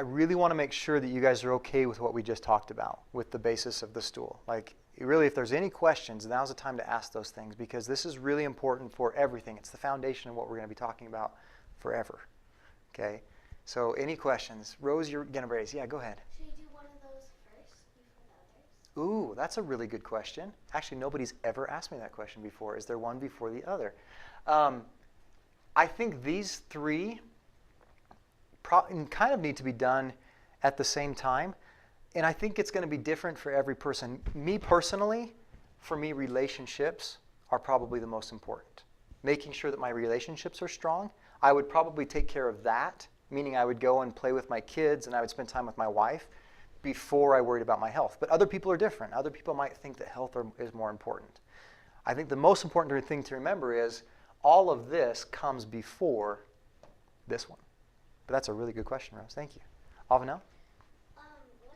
really want to make sure that you guys are okay with what we just talked about, with the basis of the stool. Like, really, if there's any questions, now's the time to ask those things, because this is really important for everything. It's the foundation of what we're going to be talking about forever. Okay? So any questions? Rose, you're going to raise. Yeah, go ahead. Should you do one of those first before the others? Ooh, that's a really good question. Actually, nobody's ever asked me that question before. Is there one before the other? I think these three kind of need to be done at the same time. And I think it's going to be different for every person. Me personally, for me, relationships are probably the most important. Making sure that my relationships are strong. I would probably take care of that, meaning I would go and play with my kids and I would spend time with my wife before I worried about my health. But other people are different. Other people might think that health is more important. I think the most important thing to remember is all of this comes before this one. But that's a really good question, Rose. Thank you. Avanel? What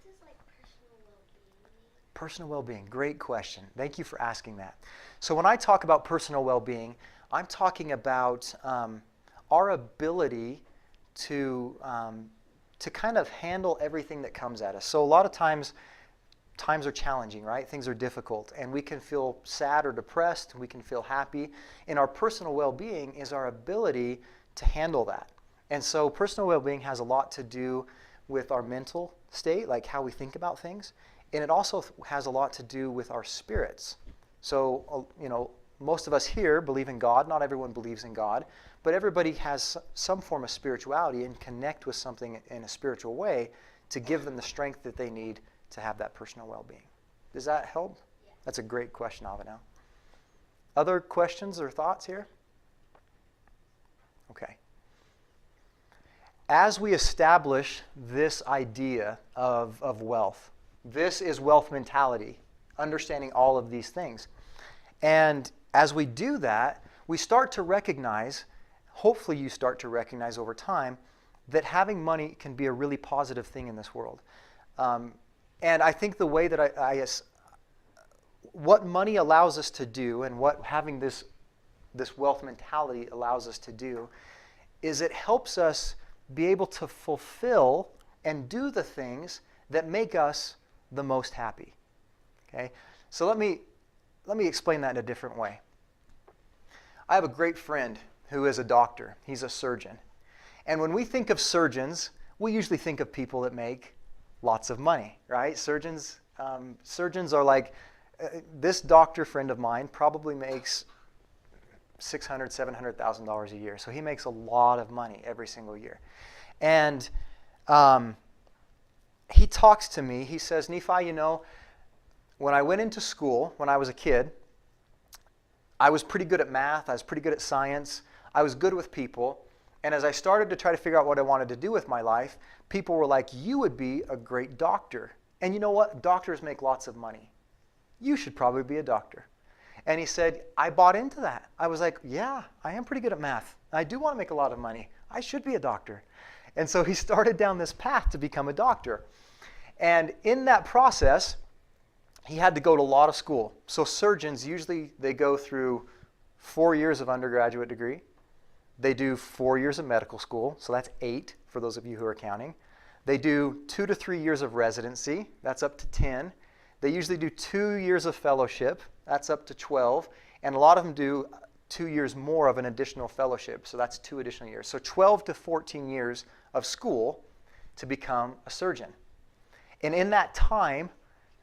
does personal well-being mean? Personal well-being, great question. Thank you for asking that. So when I talk about personal well-being, I'm talking about our ability to kind of handle everything that comes at us. So a lot of times are challenging, right? Things are difficult, and we can feel sad or depressed, we can feel happy. And our personal well-being is our ability to handle that. And so personal well-being has a lot to do with our mental state, like how we think about things. And it also has a lot to do with our spirits. So, most of us here believe in God. Not everyone believes in God. But everybody has some form of spirituality and connect with something in a spiritual way to give them the strength that they need to have that personal well-being. Does that help? Yeah. That's a great question, Avanel. Other questions or thoughts here? Okay. As we establish this idea of wealth, this is wealth mentality, understanding all of these things. And as we do that, we start to recognize, hopefully you start to recognize over time, that having money can be a really positive thing in this world. And I think the way that what money allows us to do and what having this wealth mentality allows us to do is it helps us be able to fulfill and do the things that make us the most happy. Okay? So let me explain that in a different way. I have a great friend who is a doctor. He's a surgeon. And when we think of surgeons, we usually think of people that make lots of money, right? Surgeons are like, this doctor friend of mine probably makes $600,000, $700,000 a year. So he makes a lot of money every single year. And he talks to me. He says, Nephi, when I went into school, when I was a kid, I was pretty good at math. I was pretty good at science. I was good with people. And as I started to try to figure out what I wanted to do with my life, people were like, you would be a great doctor. And you know what? Doctors make lots of money. You should probably be a doctor. And he said, I bought into that. I was like, yeah, I am pretty good at math. I do want to make a lot of money. I should be a doctor. And so he started down this path to become a doctor. And in that process, he had to go to a lot of school. So surgeons, usually they go through 4 years of undergraduate degree. They do 4 years of medical school, so that's 8 for those of you who are counting. They do 2 to 3 years of residency, that's up to 10. They usually do 2 years of fellowship, that's up to 12. And a lot of them do 2 years more of an additional fellowship, so that's 2 additional years. So 12 to 14 years of school to become a surgeon. And in that time,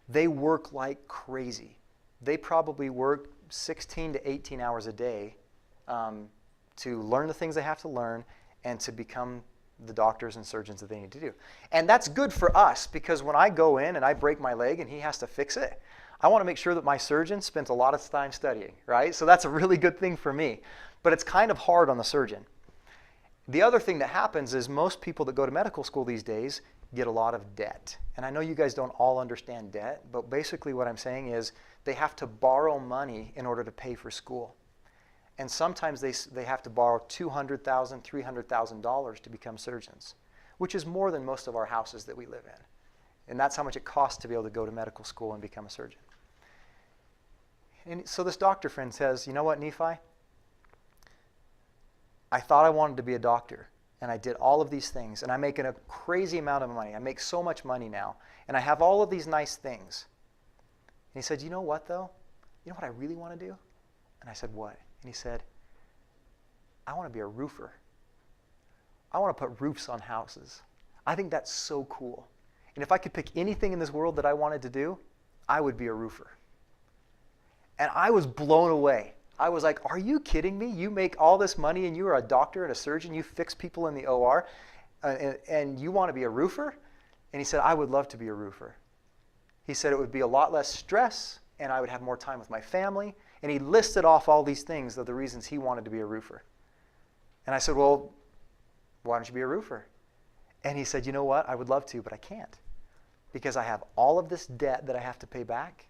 they work like crazy. They probably work 16 to 18 hours a day to learn the things they have to learn and to become the doctors and surgeons that they need to do. And that's good for us because when I go in and I break my leg and he has to fix it, I want to make sure that my surgeon spends a lot of time studying, right? So that's a really good thing for me. But it's kind of hard on the surgeon. The other thing that happens is most people that go to medical school these days get a lot of debt. And I know you guys don't all understand debt, but basically what I'm saying is they have to borrow money in order to pay for school. And sometimes they have to borrow $200,000, $300,000 to become surgeons, which is more than most of our houses that we live in. And that's how much it costs to be able to go to medical school and become a surgeon. And so this doctor friend says, you know what, Nephi? I thought I wanted to be a doctor, and I did all of these things, and I'm making a crazy amount of money. I make so much money now, and I have all of these nice things. And he said, you know what, though? You know what I really want to do? And I said, what? And he said, I want to be a roofer. I want to put roofs on houses. I think that's so cool. And if I could pick anything in this world that I wanted to do, I would be a roofer. And I was blown away. I was like, are you kidding me? You make all this money and you are a doctor and a surgeon. You fix people in the OR and you want to be a roofer? And he said, I would love to be a roofer. He said it would be a lot less stress and I would have more time with my family. And he listed off all these things of the reasons he wanted to be a roofer. And I said, well, why don't you be a roofer? And he said, you know what? I would love to, but I can't. Because I have all of this debt that I have to pay back.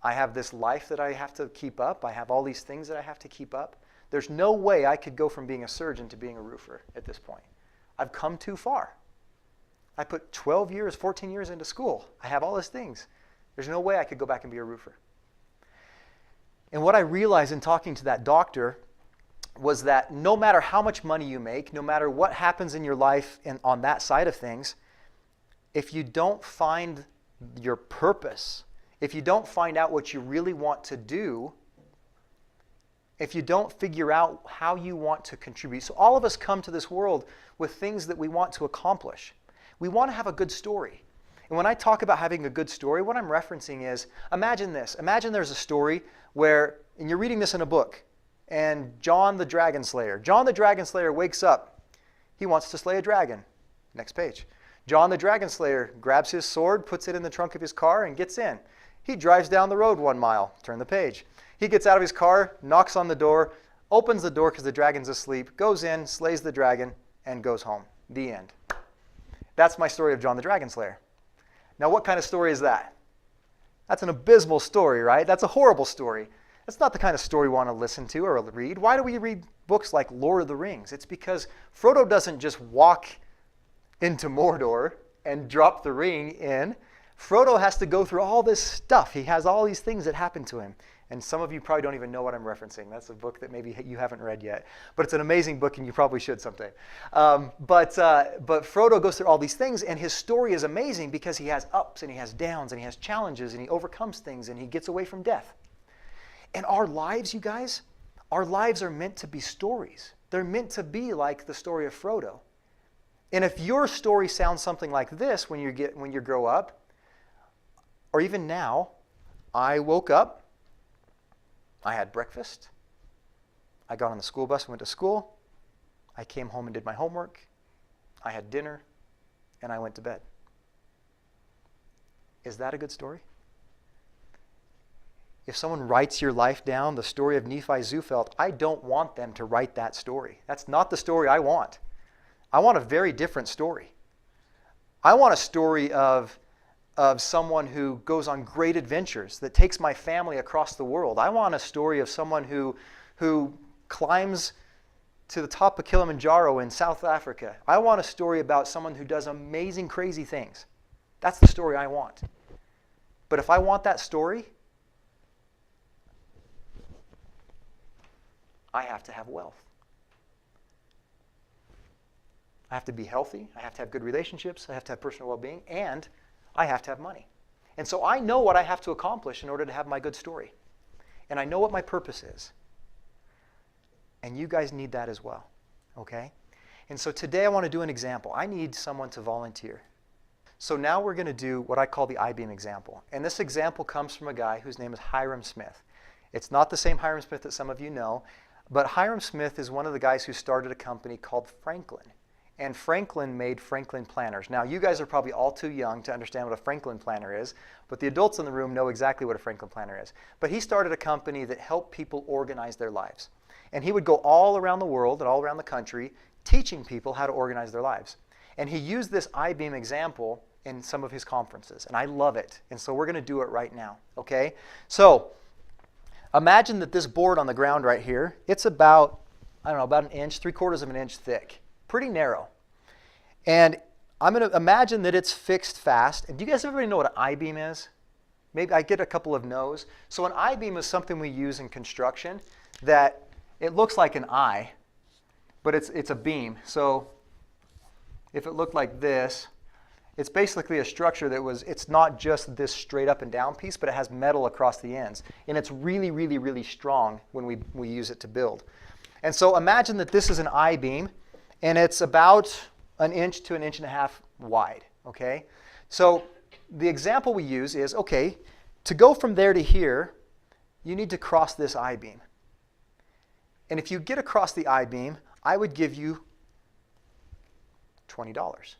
I have this life that I have to keep up. I have all these things that I have to keep up. There's no way I could go from being a surgeon to being a roofer at this point. I've come too far. I put 12 years, 14 years into school. I have all these things. There's no way I could go back and be a roofer. And what I realized in talking to that doctor was that no matter how much money you make, no matter what happens in your life and on that side of things, if you don't find your purpose, if you don't find out what you really want to do, if you don't figure out how you want to contribute. So all of us come to this world with things that we want to accomplish. We want to have a good story. And when I talk about having a good story, what I'm referencing is, imagine this. Imagine there's a story where, and you're reading this in a book, and John the Dragon Slayer wakes up. He wants to slay a dragon. Next page. John the Dragon Slayer grabs his sword, puts it in the trunk of his car, and gets in. He drives down the road 1 mile. Turn the page. He gets out of his car, knocks on the door, opens the door because the dragon's asleep, goes in, slays the dragon, and goes home. The end. That's my story of John the Dragon Slayer. Now, what kind of story is that? That's an abysmal story, right? That's a horrible story. That's not the kind of story we want to listen to or read. Why do we read books like Lord of the Rings? It's because Frodo doesn't just walk into Mordor and drop the ring in. Frodo has to go through all this stuff. He has all these things that happen to him. And some of you probably don't even know what I'm referencing. That's a book that maybe you haven't read yet. But it's an amazing book and you probably should someday. But Frodo goes through all these things and his story is amazing because he has ups and he has downs and he has challenges and he overcomes things and he gets away from death. And our lives, you guys, our lives are meant to be stories. They're meant to be like the story of Frodo. And if your story sounds something like this when you grow up, or even now, I woke up, I had breakfast, I got on the school bus and went to school, I came home and did my homework, I had dinner, and I went to bed. Is that a good story? If someone writes your life down, the story of Nephi Zufelt, I don't want them to write that story. That's not the story I want. I want a very different story. I want a story of someone who goes on great adventures, that takes my family across the world. I want a story of someone who climbs to the top of Kilimanjaro in South Africa. I want a story about someone who does amazing, crazy things. That's the story I want. But if I want that story, I have to have wealth. I have to be healthy. I have to have good relationships. I have to have personal well-being. And I have to have money. And so I know what I have to accomplish in order to have my good story. And I know what my purpose is. And you guys need that as well. Okay? And so today I want to do an example. I need someone to volunteer. So now we're going to do what I call the I-beam example. And this example comes from a guy whose name is Hyrum Smith. It's not the same Hyrum Smith that some of you know, but Hyrum Smith is one of the guys who started a company called Franklin. And Franklin made Franklin planners. Now, you guys are probably all too young to understand what a Franklin planner is, but the adults in the room know exactly what a Franklin planner is. But he started a company that helped people organize their lives. And he would go all around the world and all around the country teaching people how to organize their lives. And he used this I-beam example in some of his conferences, and I love it. And so we're going to do it right now, okay? So imagine that this board on the ground right here, it's about, I don't know, about an inch, 3/4 of an inch thick. Pretty narrow. And I'm going to imagine that it's fixed fast. And do you guys everybody know what an I-beam is? Maybe I get a couple of no's. So an I-beam is something we use in construction that it looks like an eye, but it's a beam. So if it looked like this, it's basically a structure it's not just this straight up and down piece, but it has metal across the ends. And it's really, really, really strong when we use it to build. And so imagine that this is an I-beam, and it's about 1 inch to 1.5 inches wide, okay? So the example we use is, okay, to go from there to here, you need to cross this I-beam. And if you get across the I-beam, I would give you $20.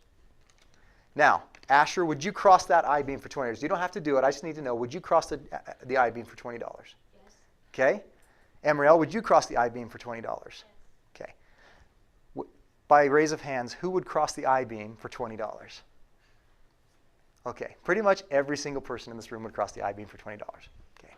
Now, Asher, would you cross that I-beam for $20? You don't have to do it. I just need to know, would you cross the I-beam for $20? Yes. Okay. Emriel, would you cross the I-beam for $20? Yes. Okay. By raise of hands, who would cross the I-beam for $20? Okay. Pretty much every single person in this room would cross the I-beam for $20. Okay.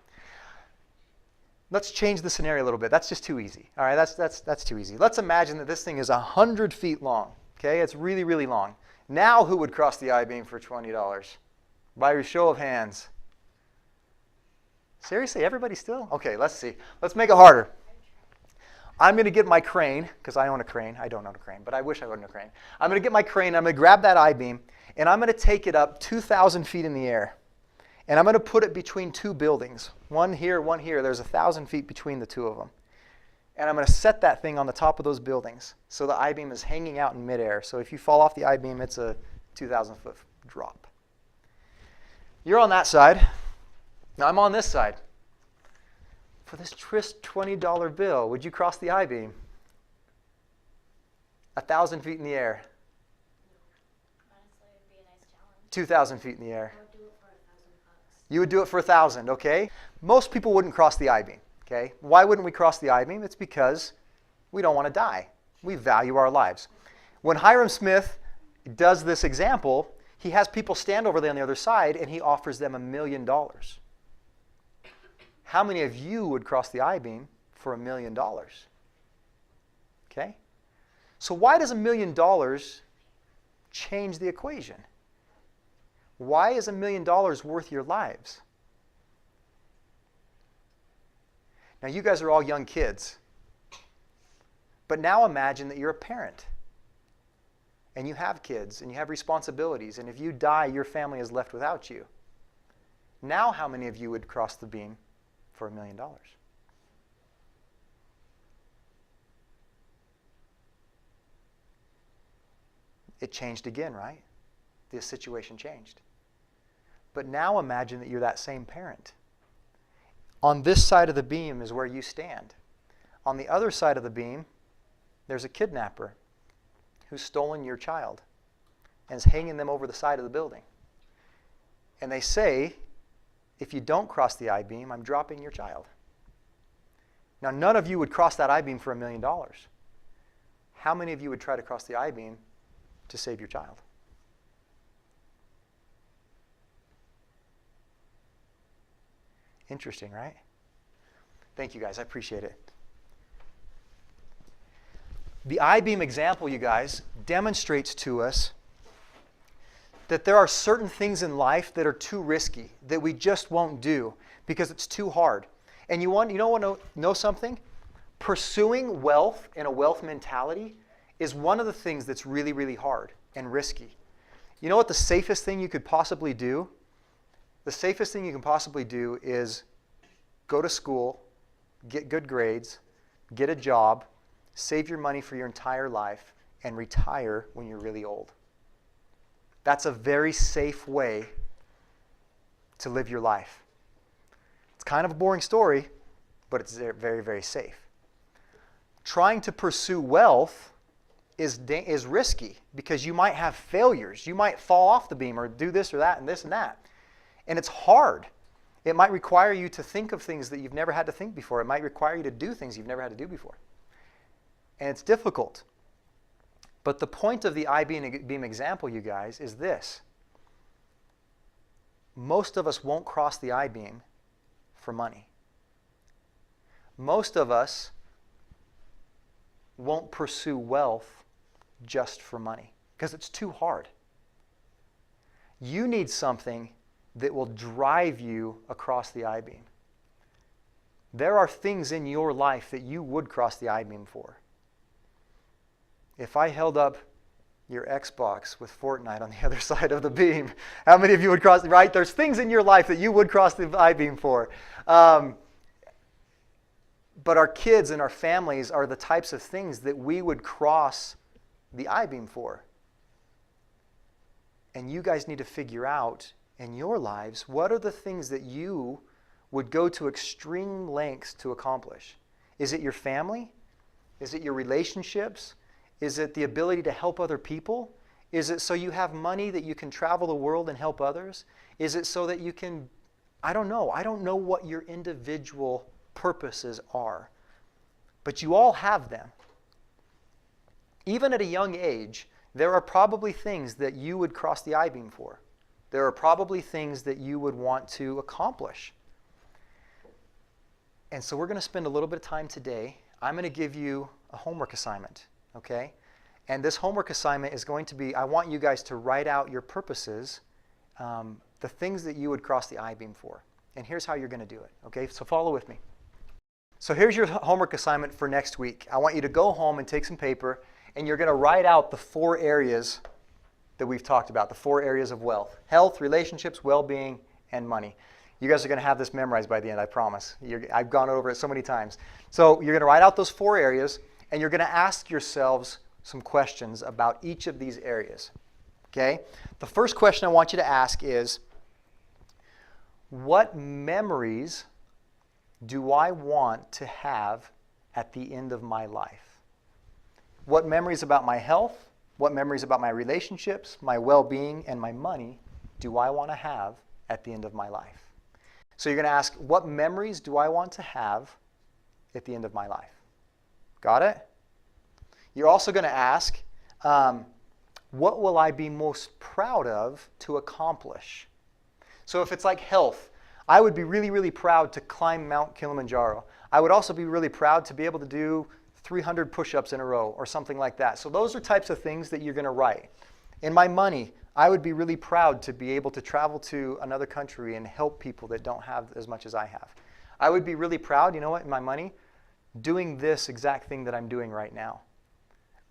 Let's change the scenario a little bit. That's just too easy. All right, that's too easy. Let's imagine that this thing is 100 feet long. Okay, it's really, really long. Now who would cross the I-beam for $20? By your show of hands. Seriously, everybody still? Okay, let's see. Let's make it harder. I'm going to get my crane, because I own a crane. I don't own a crane, but I wish I owned a crane. I'm going to get my crane, I'm going to grab that I-beam, and I'm going to take it up 2,000 feet in the air. And I'm going to put it between two buildings. One here, one here. There's 1,000 feet between the two of them. And I'm going to set that thing on the top of those buildings so the I-beam is hanging out in midair. So if you fall off the I-beam, it's a 2,000-foot drop. You're on that side. Now I'm on this side. For this tryst $20 bill, would you cross the I-beam? 1,000 feet in the air. Honestly, it'd be a nice challenge. 2,000 feet in the air. I would do it for $1,000. You would do it for 1,000, okay? Most people wouldn't cross the I-beam. Okay? Why wouldn't we cross the I-beam? It's because we don't want to die. We value our lives. When Hiram Smith does this example, he has people stand over there on the other side and he offers them $1 million. How many of you would cross the I-beam for $1 million? Okay? So why does $1 million change the equation? Why is $1 million worth your lives? Now, you guys are all young kids. But now imagine that you're a parent. And you have kids, and you have responsibilities. And if you die, your family is left without you. Now, how many of you would cross the beam for $1 million? It changed again, right? The situation changed. But now imagine that you're that same parent. On this side of the beam is where you stand. On the other side of the beam, there's a kidnapper who's stolen your child and is hanging them over the side of the building. And they say, if you don't cross the I-beam, I'm dropping your child. Now, none of you would cross that I-beam for $1 million. How many of you would try to cross the I-beam to save your child? Interesting, right? Thank you, guys. I appreciate it. The I-beam example, you guys, demonstrates to us that there are certain things in life that are too risky, that we just won't do because it's too hard. And you want to know something? Pursuing wealth and a wealth mentality is one of the things that's really, really hard and risky. You know what the safest thing you could possibly do? The safest thing you can possibly do is go to school, get good grades, get a job, save your money for your entire life, and retire when you're really old. That's a very safe way to live your life. It's kind of a boring story, but it's very, very safe. Trying to pursue wealth is risky because you might have failures. You might fall off the beam or do this or that and this and that. And it's hard. It might require you to think of things that you've never had to think before. It might require you to do things you've never had to do before. And it's difficult. But the point of the I-beam example, you guys, is this. Most of us won't cross the I-beam for money. Most of us won't pursue wealth just for money because it's too hard. You need something that will drive you across the I-beam. There are things in your life that you would cross the I-beam for. If I held up, your Xbox with Fortnite on the other side of the beam? How many of you would cross, right? There's things in your life that you would cross the I-beam for. But our kids and our families are the types of things that we would cross the I-beam for. And you guys need to figure out in your lives, what are the things that you would go to extreme lengths to accomplish? Is it your family? Is it your relationships? Is it the ability to help other people? Is it so you have money that you can travel the world and help others? Is it so that you can, I don't know. I don't know what your individual purposes are. But you all have them. Even at a young age, there are probably things that you would cross the I-beam for. There are probably things that you would want to accomplish. And so we're going to spend a little bit of time today. I'm going to give you a homework assignment, okay? And this homework assignment is going to be, I want you guys to write out your purposes, the things that you would cross the I-beam for. And here's how you're going to do it, okay? So follow with me. So here's your homework assignment for next week. I want you to go home and take some paper, and you're going to write out the 4 areas that we've talked about, the 4 areas of wealth: health, relationships, well-being, and money. You guys are going to have this memorized by the end, I promise. I've gone over it so many times. So you're going to write out those 4 areas, and you're going to ask yourselves some questions about each of these areas. Okay? The first question I want you to ask is, what memories do I want to have at the end of my life? What memories about my health, what memories about my relationships, my well-being, and my money do I want to have at the end of my life? So you're going to ask, what memories do I want to have at the end of my life? Got it? You're also going to ask, what will I be most proud of to accomplish? So if it's like health, I would be really, really proud to climb Mount Kilimanjaro. I would also be really proud to be able to do 300 push-ups in a row or something like that. So those are types of things that you're going to write. In my money, I would be really proud to be able to travel to another country and help people that don't have as much as I have. I would be really proud, you know what, in my money, doing this exact thing that I'm doing right now.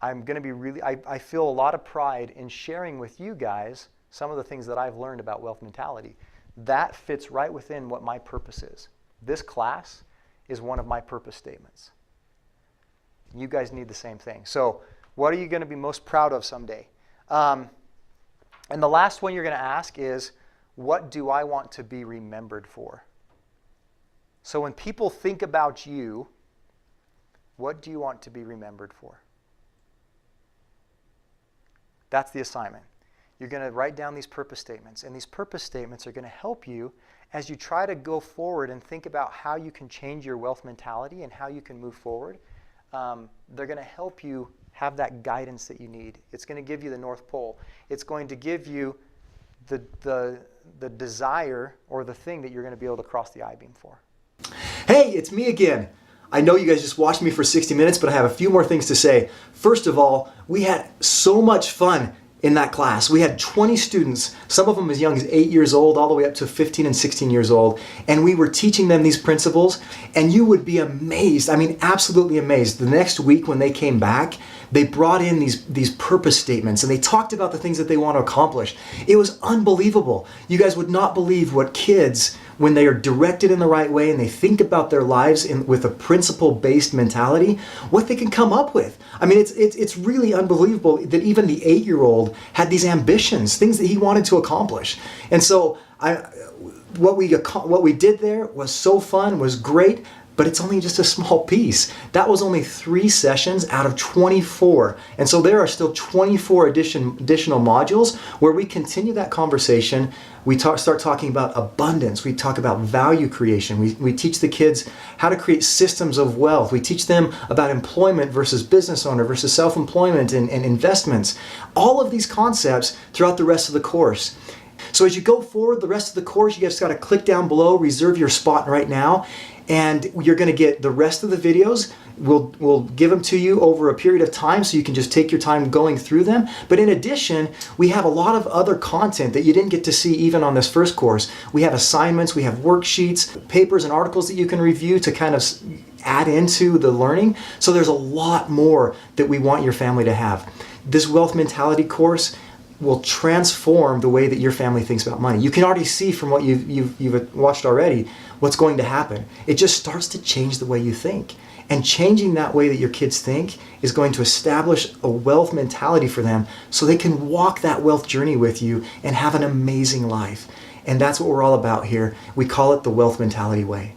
I'm going to be really, I feel a lot of pride in sharing with you guys some of the things that I've learned about wealth mentality. That fits right within what my purpose is. This class is one of my purpose statements. You guys need the same thing. So what are you going to be most proud of someday? And the last one you're going to ask is, what do I want to be remembered for? So when people think about you, what do you want to be remembered for? That's the assignment. You're going to write down these purpose statements, and these purpose statements are going to help you as you try to go forward and think about how you can change your wealth mentality and how you can move forward. They're going to help you have that guidance that you need. It's going to give you the North Pole. It's going to give you the desire or the thing that you're going to be able to cross the I-beam for. Hey, it's me again. I know you guys just watched me for 60 minutes, but I have a few more things to say. First of all, we had so much fun in that class. We had 20 students, some of them as young as 8 years old, all the way up to 15 and 16 years old. And we were teaching them these principles, and you would be amazed, I mean, absolutely amazed. The next week when they came back, they brought in these purpose statements, and they talked about the things that they want to accomplish. It was unbelievable. You guys would not believe what kids, when they are directed in the right way and they think about their lives with a principle-based mentality, what they can come up with. I mean, it's really unbelievable that even the 8-year-old had these ambitions, things that he wanted to accomplish. And so what we did there was so fun, was great, but it's only just a small piece. That was only 3 sessions out of 24. And so there are still 24 additional modules where we continue that conversation. We start talking about abundance. We talk about value creation. We teach the kids how to create systems of wealth. We teach them about employment versus business owner versus self-employment and investments. All of these concepts throughout the rest of the course. So as you go forward the rest of the course, you guys got to click down below, reserve your spot right now, and you're going to get the rest of the videos. We'll give them to you over a period of time so you can just take your time going through them. But in addition, we have a lot of other content that you didn't get to see even on this first course. We have assignments, we have worksheets, papers and articles that you can review to kind of add into the learning. So there's a lot more that we want your family to have. This wealth mentality course will transform the way that your family thinks about money. You can already see from what you've watched already what's going to happen. It just starts to change the way you think. And changing that way that your kids think is going to establish a wealth mentality for them so they can walk that wealth journey with you and have an amazing life. And that's what we're all about here. We call it the Wealth Mentality Way.